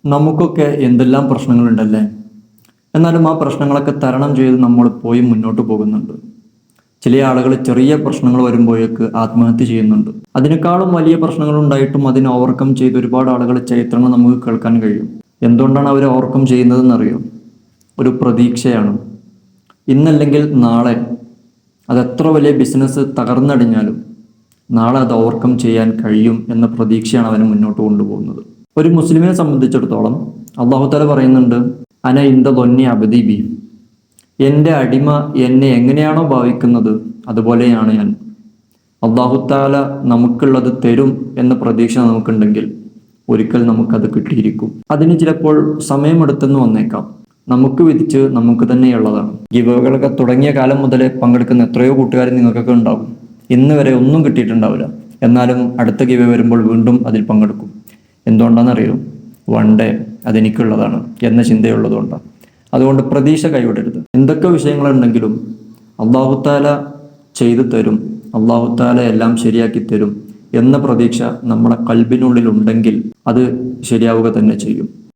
നമുക്കൊക്കെ എന്തെല്ലാം പ്രശ്നങ്ങളുണ്ടല്ലേ. എന്നാലും ആ പ്രശ്നങ്ങളൊക്കെ തരണം ചെയ്ത് നമ്മൾ പോയി മുന്നോട്ട് പോകുന്നുണ്ട്. ചില ആളുകൾ ചെറിയ പ്രശ്നങ്ങൾ വരുമ്പോഴേക്ക് ആത്മഹത്യ ചെയ്യുന്നുണ്ട്. അതിനേക്കാളും വലിയ പ്രശ്നങ്ങൾ ഉണ്ടായിട്ടും അതിനെ ഓവർകം ചെയ്ത് ഒരുപാട് ആളുകൾ ചരിത്രങ്ങൾ നമുക്ക് കേൾക്കാൻ കഴിയും. എന്തുകൊണ്ടാണ് അവർ ഓവർകം ചെയ്യുന്നതെന്നറിയോ? ഒരു പ്രതീക്ഷയാണ്. ഇന്നല്ലെങ്കിൽ നാളെ അതെത്ര വലിയ ബിസിനസ് തകർന്നടിഞ്ഞാലും നാളെ അത് ഓവർകം ചെയ്യാൻ കഴിയും എന്ന പ്രതീക്ഷയാണ് അവനെ മുന്നോട്ട് കൊണ്ടുപോകുന്നത്. ഒരു മുസ്ലിമിനെ സംബന്ധിച്ചിടത്തോളം അള്ളാഹു തആല പറയുന്നുണ്ട്, അന ഇന്ദ ദൊന്നി അബ്ദി ബി, എൻ്റെ അടിമ എന്നെ എങ്ങനെയാണോ ഭാവിക്കുന്നത് അതുപോലെയാണ് ഞാൻ. അള്ളാഹു തആല നമുക്കുള്ളത് തരും എന്ന പ്രതീക്ഷ നമുക്കുണ്ടെങ്കിൽ ഒരിക്കൽ നമുക്കത് കിട്ടിയിരിക്കും. അതിന് ചിലപ്പോൾ സമയമെടുത്തെന്ന് വന്നേക്കാം. നമുക്ക് വിധിച്ച് നമുക്ക് തന്നെയുള്ളതാണ്. ഗിവകളൊക്കെ തുടങ്ങിയ കാലം മുതലേ പങ്കെടുക്കുന്ന എത്രയോ കൂട്ടുകാർ നിങ്ങൾക്കൊക്കെ ഉണ്ടാവും. ഇന്ന് വരെ ഒന്നും കിട്ടിയിട്ടുണ്ടാവില്ല. എന്നാലും അടുത്ത ഗിവ വരുമ്പോൾ വീണ്ടും അതിൽ പങ്കെടുക്കും. എന്തുകൊണ്ടാണെന്നറിയോ? വൺ ഡേ അതെനിക്കുള്ളതാണ് എന്ന ചിന്തയുള്ളതുകൊണ്ടാണ്. അതുകൊണ്ട് പ്രതീക്ഷ കൈവിടരുത്. എന്തൊക്കെ വിഷയങ്ങളുണ്ടെങ്കിലും അല്ലാഹു തആല ചെയ്തു തരും, അല്ലാഹു തആല എല്ലാം ശരിയാക്കി തരും എന്ന പ്രതീക്ഷ നമ്മുടെ ഖൽബിനുള്ളിൽ ഉണ്ടെങ്കിൽ അത് ശരിയാവുക തന്നെ ചെയ്യും.